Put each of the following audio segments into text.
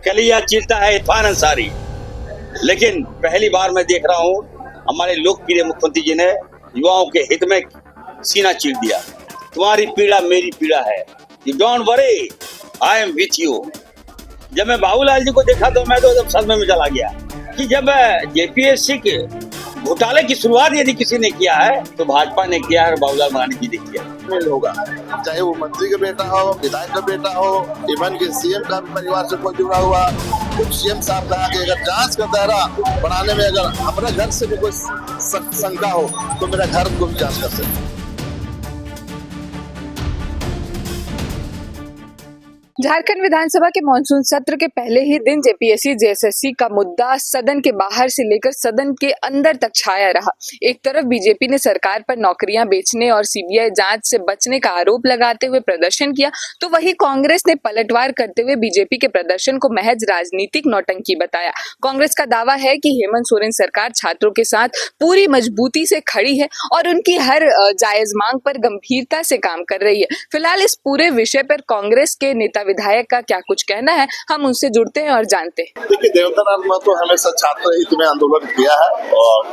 कलिया चीरता है इरफान अंसारी। लेकिन पहली बार मैं देख रहा हूँ हमारे लोकप्रिय मुख्यमंत्री जी ने युवाओं के हित में सीना चीर दिया। तुम्हारी पीड़ा मेरी पीड़ा है, you don't worry, I am with you. जब मैं बाबूलाल जी को देखा तो मैं तो एकदम सदमे में चला गया कि जब जेपीएससी के घोटाले की शुरुआत यदि किसी ने किया है तो भाजपा ने किया है और बाबूलाल मरांडी जी ने किया होगा। चाहे वो मंत्री का बेटा हो, विधायक का बेटा हो, इवन के सीएम का भी परिवार से कोई जुड़ा हुआ। कुछ सीएम साहब कहा कि अगर जांच का दायरा बढ़ाने में अगर हमारे घर से भी कोई शंका हो तो मेरा घर को भी जांच कर सकते। झारखंड विधानसभा के मानसून सत्र के पहले ही दिन जेपीएससी जेएसएससी का मुद्दा सदन के बाहर से लेकर सदन के अंदर तक छाया रहा। एक तरफ बीजेपी ने सरकार पर नौकरियां बेचने और सीबीआई जांच से बचने का आरोप लगाते हुए प्रदर्शन किया, तो वहीं कांग्रेस ने पलटवार करते हुए बीजेपी के प्रदर्शन को महज राजनीतिक नौटंकी बताया। कांग्रेस का दावा है कि हेमंत सोरेन सरकार छात्रों के साथ पूरी मजबूती से खड़ी है और उनकी हर जायज मांग पर गंभीरता से काम कर रही है। फिलहाल इस पूरे विषय पर कांग्रेस के नेता विधायक का क्या कुछ कहना है, हम उनसे जुड़ते हैं और जानते हैं। देखिए, देवता ने तो हमेशा छात्र हित में आंदोलन किया है और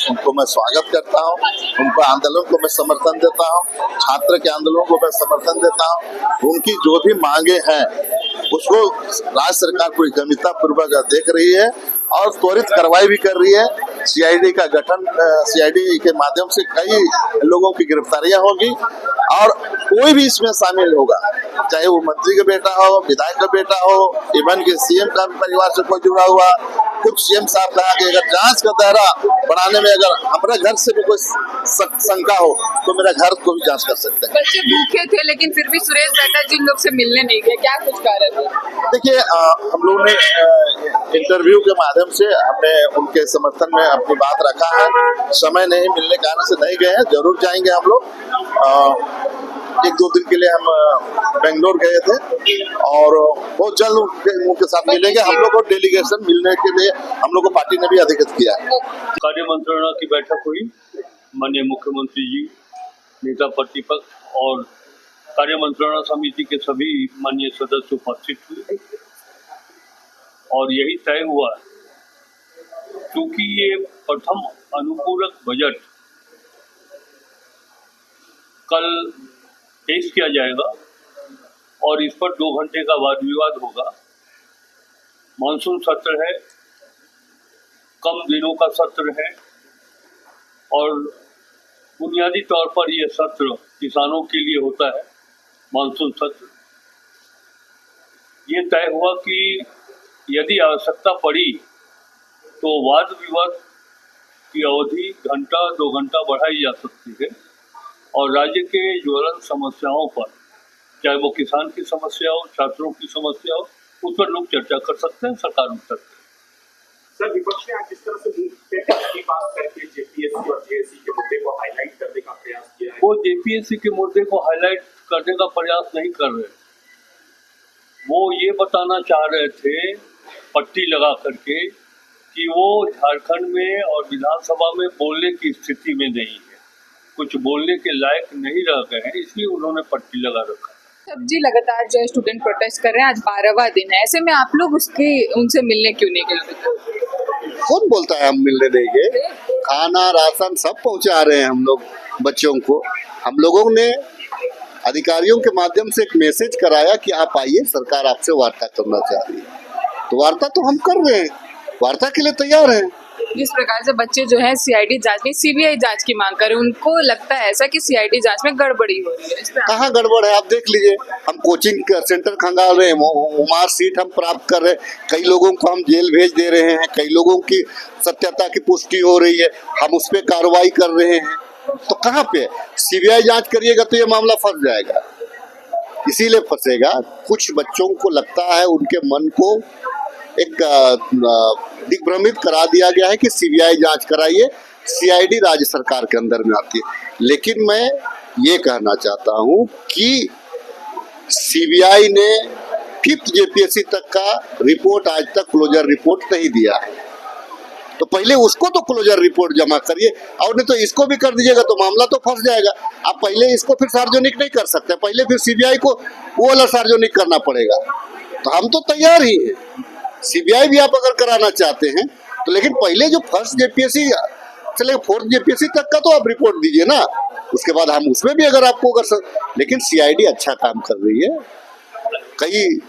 उनको मैं स्वागत करता हूँ। उनका आंदोलन को मैं समर्थन देता हूँ, छात्र के आंदोलन को मैं समर्थन देता हूँ। उनकी जो भी मांगे हैं उसको राज्य सरकार पूरी गंभीरता पूर्वक देख रही है और त्वरित कार्रवाई भी कर रही है। सीआईडी का गठन, सीआईडी के माध्यम से कई लोगों की गिरफ्तारियां होगी और कोई भी इसमें शामिल होगा, चाहे वो मंत्री का बेटा हो, विधायक का बेटा हो, इवन के सीएम का भी परिवार से कोई जुड़ा हुआ। कुछ सीएम साहब कहा कि अगर जांच का दायरा बढ़ाने में अगर हमारे घर से भी कोई शंका हो तो मेरा घर को भी जांच कर सकते हैं। बच्चे भूखे थे लेकिन फिर भी सुरेश बैटा जी लोग से मिलने नहीं गए, क्या कुछ कारण है? देखिए, हम लोग ने इंटरव्यू के माध्यम से हमने उनके समर्थन में अपनी बात रखा है। समय नहीं मिलने के कारण से नहीं गए हैं, जरूर जाएंगे हम लोग। एक दो दिन के लिए हम बेंगलोर गए थे और बहुत जल्द उनके साथ मिलेंगे। हम लोग को डेलीगेशन मिलने के लिए हम लोग को पार्टी ने भी अधिकृत किया है। कार्य मंत्रणा की बैठक हुई, माननीय मुख्यमंत्री जी, नेता प्रतिपक्ष और कार्य मंत्रणा समिति के सभी माननीय सदस्य उपस्थित हुए और यही तय हुआ क्योंकि ये प्रथम अनुपूरक बजट कल पेश किया जाएगा और इस पर 2 घंटे का वाद विवाद होगा। मानसून सत्र है, कम दिनों का सत्र है और बुनियादी तौर पर यह सत्र किसानों के लिए होता है। मानसून सत्र ये तय हुआ कि यदि आवश्यकता पड़ी तो वाद विवाद की अवधि घंटा 2 घंटा बढ़ाई जा सकती है और राज्य के ज्वलंत समस्याओं पर, चाहे वो किसान की समस्या हो, छात्रों की समस्या हो, उस पर लोग चर्चा कर सकते हैं, सरकार उतर सकती है। सर, विपक्ष ने आज जिस तरह से बात करके जेपीएससी और जेएससी के मुद्दे को हाईलाइट करने का प्रयास किया है, वो जेपीएससी के मुद्दे को हाईलाइट करने का प्रयास नहीं कर रहे। वो ये बताना चाह रहे थे पट्टी लगा करके कि वो झारखंड में और विधानसभा में बोलने की स्थिति में नहीं है, कुछ बोलने के लायक नहीं रह गए हैं, इसलिए उन्होंने पट्टी लगा रखा। सब जी लगातार जो स्टूडेंट प्रोटेस्ट कर रहे हैं, आज 12वां दिन है, ऐसे में आप लोग उनसे मिलने क्यों नहीं गए? कौन बोलता है हम मिलने नहीं गए? खाना राशन सब पहुंचा रहे हैं हम लोग बच्चों को। हम लोगों ने अधिकारियों के माध्यम से एक मैसेज कराया कि आप आइए, सरकार आपसे वार्ता करना चाह रही है, तो वार्ता तो हम कर रहे हैं, वार्ता के लिए तैयार हैं। जिस प्रकार से बच्चे जो है सीआईडी जांच में सीबीआई जांच की मांग कर रहे हैं, उनको लगता है ऐसा कि सीआईडी जांच में गड़बड़ी हो रही है। कहाँ गड़बड़ है, आप देख लीजिए। हम कोचिंग सेंटर खंगाल रहे हैं, मार्कशीट हम प्राप्त कर रहे हैं, कई लोगों को हम जेल भेज दे रहे हैं, कई लोगों की सत्यता की पुष्टि हो रही है, हम उस पर कार्रवाई कर रहे हैं। तो कहाँ पे सीबीआई जांच करिएगा तो ये मामला फंस जाएगा, इसीलिए फंसेगा। कुछ बच्चों को लगता है, उनके मन को एक दिग्भ्रमित करा दिया गया है कि सीबीआई जांच कराइए, सीआईडी राज्य सरकार के अंदर में आती है। लेकिन मैं ये कहना चाहता हूं कि सीबीआई ने 5th जेपीएससी तक का रिपोर्ट आज तक क्लोजर रिपोर्ट नहीं दिया है, तो पहले उसको तो क्लोजर रिपोर्ट जमा करिए और नहीं तो इसको भी कर दीजिएगा तो मामला तो फंस जाएगा। आप पहले इसको फिर सार्वजनिक नहीं कर सकते, पहले फिर सीबीआई को वो वाला सार्वजनिक करना पड़ेगा। तो हम तो तैयार ही हैं। सीबीआई भी आप अगर कराना चाहते हैं तो, लेकिन पहले जो फर्स्ट जेपीएससी से लेकर फोर्थ जेपीएससी तक का तो आप रिपोर्ट दीजिए ना, उसके बाद हम उसमें भी अगर आपको लेकिन सीआईडी अच्छा काम कर रही है, कई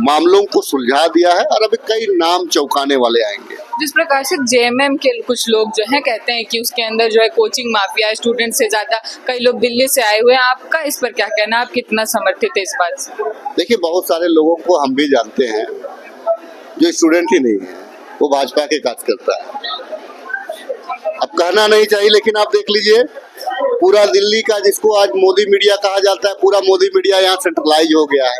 मामलों को सुलझा दिया है और अभी कई नाम चौंकाने वाले आएंगे। जिस प्रकार से जेएमएम के कुछ लोग जो हैं कहते हैं कि उसके अंदर जो है कोचिंग माफिया, स्टूडेंट से ज्यादा कई लोग दिल्ली से आए हुए हैं, आपका इस पर क्या कहना है? आप कितना समर्थित है इस बात से? देखिए, बहुत सारे लोगों को हम भी जानते हैं जो स्टूडेंट ही नहीं है, वो भाजपा के कार्यकर्ता है। अब कहना नहीं चाहिए, लेकिन आप देख लीजिए पूरा दिल्ली का, जिसको आज मोदी मीडिया कहा जाता है, पूरा मोदी मीडिया यहाँ सेंट्रलाइज हो गया है।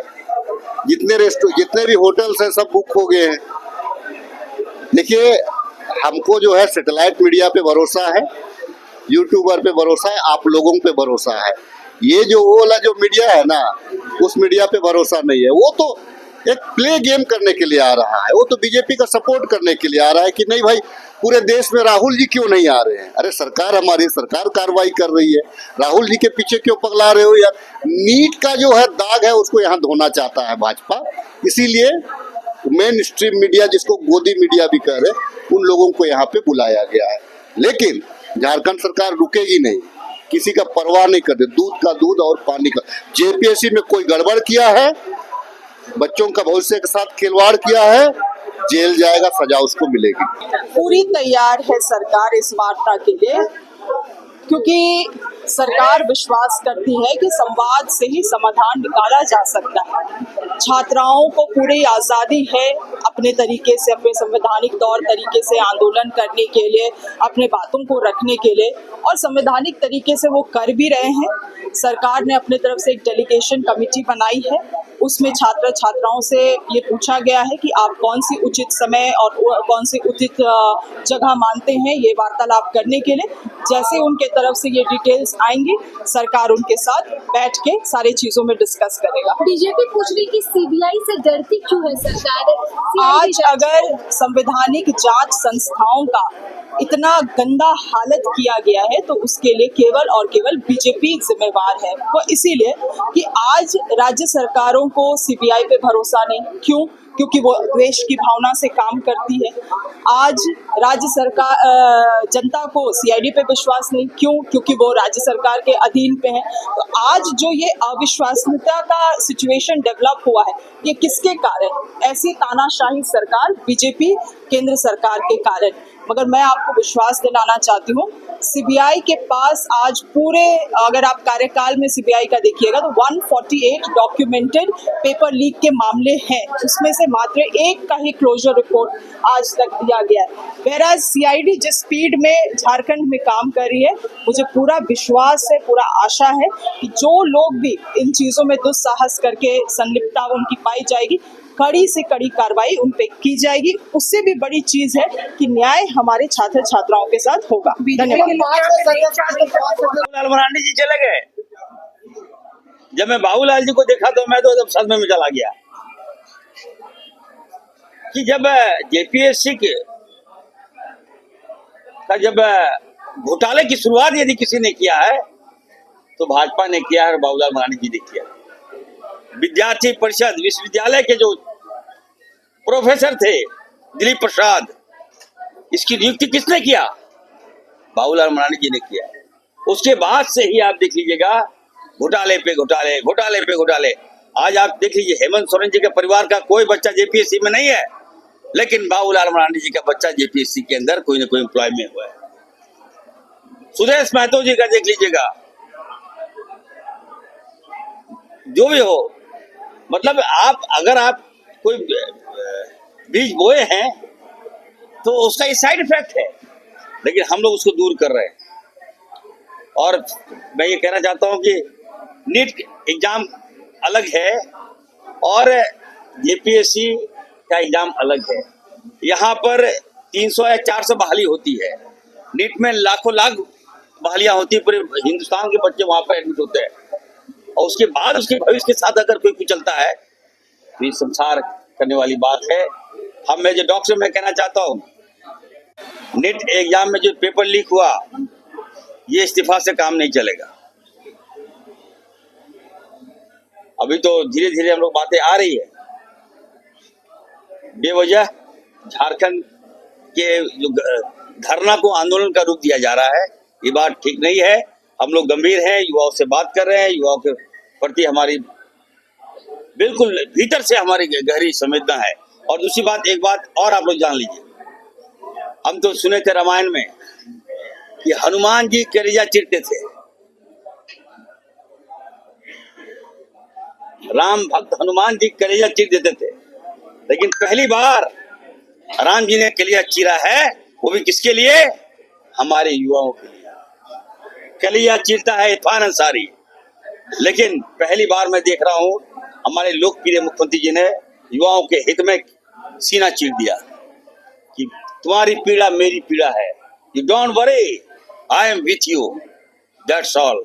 जितने भी होटल्स हैं सब बुक हो गए हैं। देखिए, हमको जो है सैटेलाइट मीडिया पे भरोसा है, यूट्यूबर पे भरोसा है, आप लोगों पे भरोसा है। ये जो वो वाला जो मीडिया है ना, उस मीडिया पे भरोसा नहीं है। वो तो एक प्ले गेम करने के लिए आ रहा है, वो तो बीजेपी का सपोर्ट करने के लिए आ रहा है कि नहीं भाई, पूरे देश में राहुल जी क्यों नहीं आ रहे हैं? अरे सरकार, हमारी सरकार कार्रवाई कर रही है, राहुल जी के पीछे क्यों पगला रहे हो यार? नीट का जो है दाग है उसको यहाँ धोना चाहता है भाजपा, इसीलिए मेन स्ट्रीम मीडिया, जिसको गोदी मीडिया भी कह रहे, उन लोगों को यहाँ पे बुलाया गया है। लेकिन झारखंड सरकार रुकेगी नहीं, किसी का परवाह नहीं करते, दूध का दूध और पानी का। जेपीएससी में कोई गड़बड़ किया है, बच्चों का भविष्य के साथ खिलवाड़ किया है, जेल जाएगा, सजा उसको मिलेगी। पूरी तैयार है सरकार इस वार्ता के लिए, क्योंकि सरकार विश्वास करती है कि संवाद से ही समाधान निकाला जा सकता है। छात्राओं को पूरी आज़ादी है अपने तरीके से, अपने संवैधानिक तौर तरीके से आंदोलन करने के लिए, अपने बातों को रखने के लिए, और संवैधानिक तरीके से वो कर भी रहे हैं। सरकार ने अपने तरफ से एक डेलीगेशन कमेटी बनाई है, उसमें छात्र छात्राओं से ये पूछा गया है कि आप कौन सी उचित समय और कौन सी उचित जगह मानते हैं ये वार्तालाप करने के लिए। जैसे उनके तरफ से ये डिटेल्स आएंगी, सरकार उनके साथ बैठ के सारी चीजों में डिस्कस करेगा। बीजेपी पूछ रही कि सीबीआई से डरती क्यों है सरकार? आज अगर संवैधानिक जांच संस्थाओं का इतना गंदा हालत किया गया है तो उसके लिए केवल और केवल बीजेपी जिम्मेवार है। वो इसीलिए कि आज राज्य सरकारों को सीबीआई पे भरोसा नहीं। क्यों? क्योंकि वो द्वेष की भावना से काम करती है। आज राज्य सरकार जनता को सीआईडी पे विश्वास नहीं। क्यों? क्योंकि वो राज्य सरकार के अधीन पे है। तो आज जो ये अविश्वसनीयता का सिचुएशन डेवलप हुआ है, ये किसके कारण? ऐसी तानाशाही सरकार, बीजेपी केंद्र सरकार के कारण। मगर मैं आपको विश्वास दिलाना चाहती हूँ, सीबीआई के पास आज पूरे, अगर आप कार्यकाल में सीबीआई का देखिएगा तो 148 डॉक्यूमेंटेड पेपर लीक के मामले हैं, उसमें से मात्र एक का ही क्लोजर रिपोर्ट आज तक दिया गया है। वहेराज सीआईडी जिस स्पीड में झारखंड में काम कर रही है, मुझे पूरा विश्वास है, पूरा आशा है कि जो लोग भी इन चीज़ों में दुस्साहस करके संलिप्तता उनकी पाई जाएगी, कड़ी से कड़ी कार्रवाई उन पे की जाएगी। उससे भी बड़ी चीज है कि न्याय हमारे छात्र छात्राओं के साथ होगा। धन्यवाद। बाबूलाल मरांडी जी चले गए। जब मैं बाबूलाल जी को देखा तो मैं तो एकदम सदमे में चला गया कि जब जेपीएससी का जब घोटाले की शुरुआत यदि किसी ने किया है तो भाजपा ने किया है और बाबूलाल मरांडी जी ने किया। विद्यार्थी परिषद विश्वविद्यालय के जो प्रोफेसर थे दिलीप प्रसाद, इसकी नियुक्ति किसने किया? बाबूलाल मरांडी जी ने किया। उसके बाद से ही आप देख लीजिएगा घोटाले पे घोटाले, घोटाले पे घोटाले। आज आप देख लीजिए हेमंत सोरेन जी के परिवार का कोई बच्चा जेपीएससी में नहीं है, लेकिन बाबूलाल मरांडी जी का बच्चा जेपीएससी के अंदर कोई ना कोई एम्प्लॉय में हुआ है। सुदेश महतो जी का देख लीजिएगा, जो भी हो, मतलब अगर आप कोई बीज बोए हैं तो उसका ये साइड इफेक्ट है, लेकिन हम लोग उसको दूर कर रहे हैं। और मैं ये कहना चाहता हूं कि नीट एग्जाम अलग है और जेपीएससी का एग्जाम अलग है। यहाँ पर 300 या 400 बहाली होती है, नीट में लाखों लाख बहालियां होती है, पूरे हिंदुस्तान के बच्चे वहां पर एडमिट होते हैं और उसके बाद उसके भविष्य के साथ अगर कोई चलता है तो ये संसार करने वाली बात है। मैं जो डॉक्टर मैं कहना चाहता हूँ, नीट एग्जाम में जो पेपर लीक हुआ, ये इस्तीफा से काम नहीं चलेगा। अभी तो धीरे धीरे हम लोग बातें आ रही है, बेवजह झारखंड के जो धरना को आंदोलन का रूप दिया जा रहा है, ये बात ठीक नहीं है। हम लोग गंभीर हैं, युवाओं से बात कर रहे हैं, युवाओं के प्रति हमारी बिल्कुल भीतर से हमारी गहरी संवेदना है। और दूसरी बात, एक बात और आप लोग जान लीजिए, हम तो सुने थे रामायण में कि हनुमान जी कलेजा चीरते थे, राम भक्त हनुमान जी कलेजा चीर देते थे, लेकिन पहली बार राम जी ने कलेजा चीरा है, वो भी किसके लिए? हमारे युवाओं के लिए। कलेजा चीरता है इरफान अंसारी, लेकिन पहली बार मैं देख रहा हूं हमारे लोकप्रिय मुख्यमंत्री जी ने युवाओं के हित में सीना चीर दिया कि तुम्हारी पीड़ा मेरी पीड़ा है, you don't worry, I am with you, that's all.